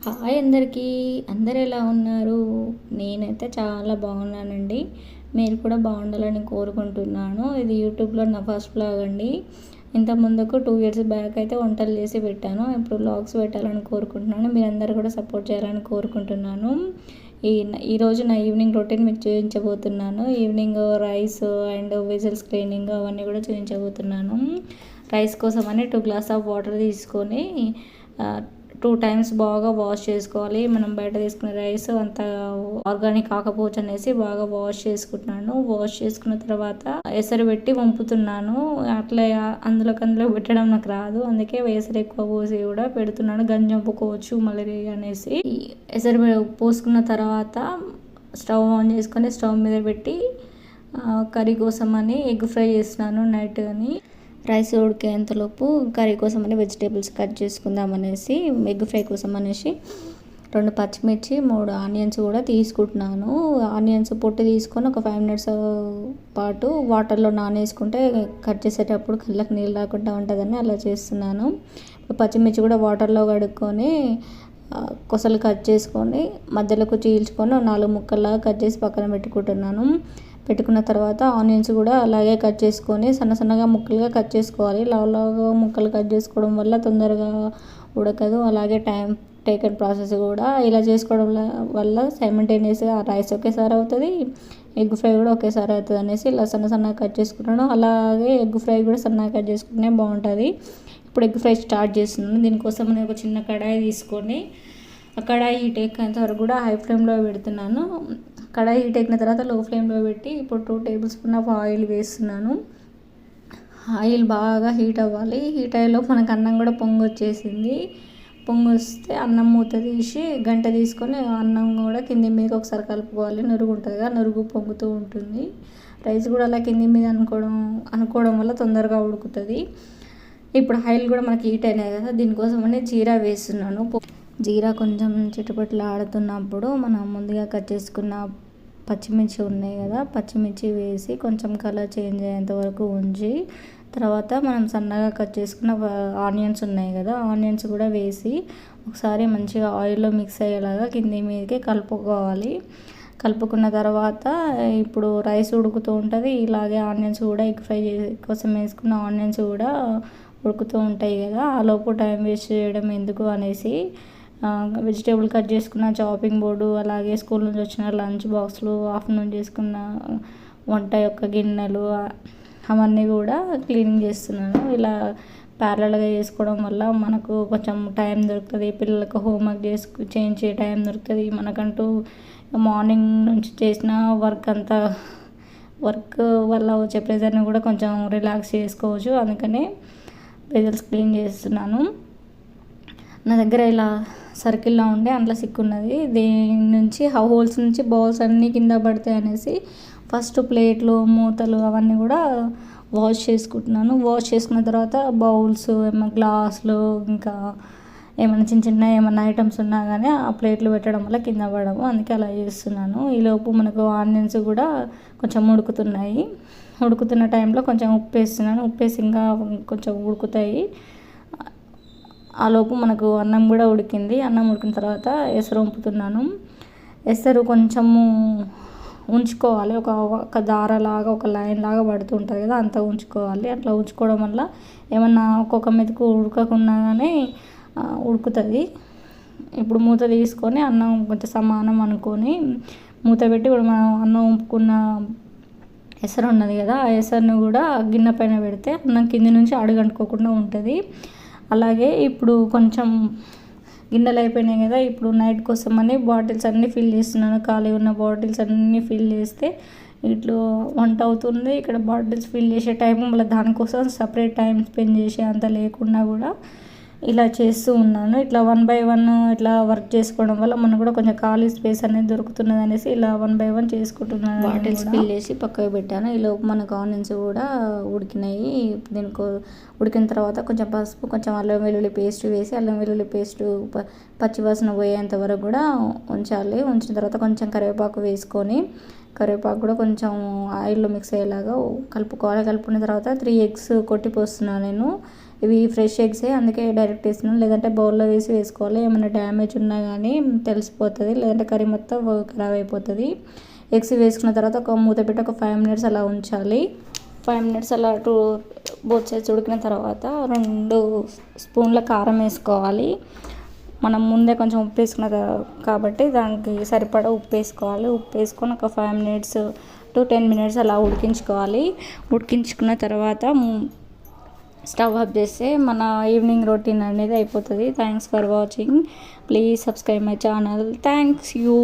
Hi అందరికీ. అందరు ఎలా ఉన్నారు? నేనైతే చాలా బాగున్నానండి. మీరు కూడా బాగుండాలని కోరుకుంటున్నాను. ఇది యూట్యూబ్లో నా ఫస్ట్ వ్లాగ్ అండి. ఇంత ముందుకు 2 ఇయర్స్ బ్యాక్ అయితే వంటలు చేసి పెట్టాను. ఇప్పుడు వ్లాగ్స్ పెట్టాలని కోరుకుంటున్నాను. మీరందరూ కూడా సపోర్ట్ చేయాలని కోరుకుంటున్నాను. ఈరోజు నా ఈవినింగ్ రొటీన్ మీకు చూపించబోతున్నాను. Evening rice and whistles cleaning అవన్నీ కూడా చూపించబోతున్నాను. రైస్ కోసమని 2 గ్లాస్ ఆఫ్ వాటర్ తీసుకొని 2 టైమ్స్ బాగా వాష్ చేసుకోవాలి. మనం బయట తీసుకునే రైస్ అంత ఆర్గానిక్ కాకపోవచ్చు అనేసి బాగా వాష్ చేసుకుంటున్నాను. వాష్ చేసుకున్న తర్వాత ఎసరు పెట్టి వంపుతున్నాను. అట్లా అందులో పెట్టడం నాకు రాదు, అందుకే ఎసరు ఎక్కువ పోసి కూడా పెడుతున్నాను. గంజి వంపుకోవచ్చు మళ్ళీ అనేసి. ఎసరు పోసుకున్న తర్వాత స్టవ్ ఆన్ చేసుకొని స్టవ్ మీద పెట్టి కర్రీ కోసం అని ఎగ్ ఫ్రై చేస్తున్నాను నైట్ అని. రైస్ ఉడికేంతలోపు కర్రీ కోసం అని వెజిటేబుల్స్ కట్ చేసుకుందాం అనేసి, ఎగ్ ఫ్రై కోసం అనేసి 2 పచ్చిమిర్చి 3 ఆనియన్స్ కూడా తీసుకుంటున్నాను. ఆనియన్స్ పొట్టు తీసుకొని ఒక 5 మినిట్స్ పాటు వాటర్లో నానేసుకుంటే కట్ చేసేటప్పుడు కళ్ళకి నీళ్ళు రాకుండా ఉంటుందని అలా చేస్తున్నాను. పచ్చిమిర్చి కూడా వాటర్లో కడుక్కొని కొసలు కట్ చేసుకొని మధ్యలోకి చీల్చుకొని 4 ముక్కల్లాగా కట్ చేసి పక్కన పెట్టుకుంటున్నాను. పెట్టుకున్న తర్వాత ఆనియన్స్ కూడా అలాగే కట్ చేసుకొని సన్నగా ముక్కలుగా కట్ చేసుకోవాలి. లావుగా ముక్కలు కట్ చేసుకోవడం వల్ల తొందరగా ఉడకదు, అలాగే టైం టేకన్ ప్రాసెస్ కూడా. ఇలా చేసుకోవడం వల్ల సైమల్టేనియస్గా రైస్ ఒకేసారి అవుతుంది, ఎగ్ ఫ్రై కూడా ఒకేసారి అవుతుంది అనేసి ఇలా సన్నగా కట్ చేసుకుంటాను. అలాగే ఎగ్ ఫ్రై కూడా సన్నగా కట్ చేసుకుంటే బాగుంటుంది. ఇప్పుడు ఎగ్ ఫ్రై స్టార్ట్ చేస్తున్నాను. దీనికోసం నేను ఒక చిన్న కడాయి తీసుకొని ఆ కడాయి హీట్ ఎక్కేంత వరకు కూడా హై ఫ్లేమ్లో పెడుతున్నాను. కడాయి హీట్ ఎక్కిన తర్వాత లో ఫ్లేమ్లో పెట్టి ఇప్పుడు 2 టేబుల్ స్పూన్ ఆఫ్ ఆయిల్ వేస్తున్నాను. ఆయిల్ బాగా హీట్ అవ్వాలి. హీట్ అయ్యేలోపు మనకు అన్నం కూడా పొంగు వచ్చేసింది. పొంగు వస్తే అన్నం మూత తీసి గంట తీసుకొని అన్నం కూడా కింది మీద ఒకసారి కలుపుకోవాలి. నురుగు ఉంటుంది కదా, నురుగు పొంగుతూ ఉంటుంది. రైస్ కూడా అలా కింది మీద అనుకోవడం వల్ల తొందరగా ఉడుకుతుంది. ఇప్పుడు ఆయిల్ కూడా మనకి హీట్ అయినాయి కదా, దీనికోసం అని జీరా వేస్తున్నాను. జీరా కొంచెం చిటపట్లు ఆడుతున్నప్పుడు మనం ముందుగా కట్ చేసుకున్న పచ్చిమిర్చి ఉన్నాయి కదా, పచ్చిమిర్చి వేసి కొంచెం కలర్ చేంజ్ అయ్యేంత వరకు ఉంచి తర్వాత మనం సన్నగా కట్ చేసుకున్న ఆనియన్స్ ఉన్నాయి కదా, ఆనియన్స్ కూడా వేసి ఒకసారి మంచిగా ఆయిల్లో మిక్స్ అయ్యేలాగా కింది మీదకి కలుపుకోవాలి. కలుపుకున్న తర్వాత ఇప్పుడు రైస్ ఉడుకుతూ ఉంటుంది. ఇలాగే ఆనియన్స్ కూడా ఎగ్ ఫ్రై కోసం వేసుకున్న ఆనియన్స్ కూడా ఉడుకుతూ ఉంటాయి కదా, ఆ లోపు టైం వేస్ట్ చేయడం ఎందుకు అనేసి వెజిటేబుల్ కట్ చేసుకున్న చాపింగ్ బోర్డు, అలాగే స్కూల్ నుంచి వచ్చిన లంచ్ బాక్స్లు, ఆఫ్టర్నూన్ చేసుకున్న వంట యొక్క గిన్నెలు అవన్నీ కూడా క్లీనింగ్ చేస్తున్నాను. ఇలా ప్యారలల్గా చేసుకోవడం వల్ల మనకు కొంచెం టైం దొరుకుతుంది. పిల్లలకు హోంవర్క్ చేయించే టైం దొరుకుతుంది. మనకంటూ మార్నింగ్ నుంచి చేసిన వర్క్ వల్ల వచ్చే ప్రెజర్ని కూడా కొంచెం రిలాక్స్ చేసుకోవచ్చు. అందుకనే వెజల్స్ క్లీన్ చేస్తున్నాను. నా దగ్గర ఇలా సర్కిల్లో ఉండే అందులో సిక్కున్నది, దీని నుంచి హోల్స్ నుంచి బౌల్స్ అన్నీ కింద పడతాయి అనేసి ఫస్ట్ ప్లేట్లు మూతలు అవన్నీ కూడా వాష్ చేసుకుంటున్నాను. వాష్ చేసుకున్న తర్వాత బౌల్స్ ఏమైనా గ్లాసులు ఇంకా ఏమైనా చిన్న ఏమైనా ఐటమ్స్ ఉన్నా కానీ ఆ ప్లేట్లు పెట్టడం వల్ల కింద పడము, అందుకే అలా చేస్తున్నాను. ఈలోపు మనకు ఆనియన్స్ కూడా కొంచెం ఉడుకుతున్నాయి. ఉడుకుతున్న టైంలో కొంచెం ఉప్పు వేస్తున్నాను. ఉప్పు వేసి ఇంకా కొంచెం ఉడుకుతాయి. ఆ లోపు మనకు అన్నం కూడా ఉడికింది. అన్నం ఉడికిన తర్వాత ఎసరు వంపుతున్నాను. ఎసరు కొంచెము ఉంచుకోవాలి, ఒక దారలాగా ఒక లైన్ లాగా పడుతుంటుంది కదా, అంత ఉంచుకోవాలి. అట్లా ఉంచుకోవడం వల్ల ఏమన్నా ఒక్కొక్క మెతుకు ఉడకకున్నా కానీ ఉడుకుతుంది. ఇప్పుడు మూత తీసుకొని అన్నం కొంచెం సమానం అనుకొని మూత పెట్టి ఇప్పుడు మనం అన్నం వంపుకున్న ఎసరు ఉన్నది కదా, ఆ ఎసరును కూడా గిన్నె పైన పెడితే అన్నం కింది నుంచి అడుగంటుకోకుండా ఉంటుంది. అలాగే ఇప్పుడు కొంచెం గిన్నెలు అయిపోయినాయి కదా, ఇప్పుడు నైట్ కోసం అని బాటిల్స్ అన్నీ ఫిల్ చేస్తున్నాను. ఖాళీ ఉన్న బాటిల్స్ అన్నీ ఫిల్ చేస్తే ఇట్లా వంట అవుతుంది. ఇక్కడ బాటిల్స్ ఫిల్ చేసే టైం మళ్ళీ దానికోసం సపరేట్ టైం స్పెండ్ చేసే అంత లేకుండా కూడా ఇలా చేస్తూ ఉన్నాను. ఇట్లా 1 by 1 ఇట్లా వర్క్ చేసుకోవడం వల్ల మనకు కూడా కొంచెం ఖాళీ స్పేస్ అనేది దొరుకుతున్నది అనేసి ఇలా 1 by 1 చేసుకుంటున్నాను. బాటిల్స్ ఫిల్ చేసి పక్కకు పెట్టాను. ఈలోపు మనకు ఆనియన్స్ కూడా ఉడికినాయి. దీనికి ఉడికిన తర్వాత కొంచెం పసుపు, కొంచెం అల్లం వెల్లుల్లి పేస్ట్ వేసి అల్లం వెల్లుల్లి పేస్ట్ పచ్చివాసన పోయేంత వరకు కూడా ఉంచాలి. ఉంచిన తర్వాత కొంచెం కరివేపాకు వేసుకొని కరివేపాకు కూడా కొంచెం ఆయిల్లో మిక్స్ అయ్యేలాగా కలుపుకోవాలి. కలుపుకున్న తర్వాత 3 ఎగ్స్ కొట్టి పోస్తున్నాను నేను. ఇవి ఫ్రెష్ ఎగ్సే, అందుకే డైరెక్ట్ వేస్తున్నాను. లేదంటే బౌల్లో వేసుకోవాలి. ఏమైనా డ్యామేజ్ ఉన్నా కానీ తెలిసిపోతుంది, లేదంటే కర్రీ మొత్తం ఖరాబ్ అయిపోతుంది. ఎగ్స్ వేసుకున్న తర్వాత ఒక మూత పెట్టి ఒక 5 మినిట్స్ అలా ఉంచాలి. 5 మినిట్స్ అలా బోత్ సైడ్స్ ఉడికిన తర్వాత 2 స్పూన్ల కారం వేసుకోవాలి. మనం ముందే కొంచెం ఉప్పు వేసుకున్న కాబట్టి దానికి సరిపడా ఉప్పు వేసుకోవాలి. ఉప్పు వేసుకొని ఒక 5 మినిట్స్ to 10 మినిట్స్ అలా ఉడికించుకోవాలి. ఉడికించుకున్న తర్వాత స్టవ్ ఆఫ్ చేస్తే మన ఈవినింగ్ రొటీన్ అనేది అయిపోతుంది. Thanks for watching. Please subscribe my channel. Thanks you.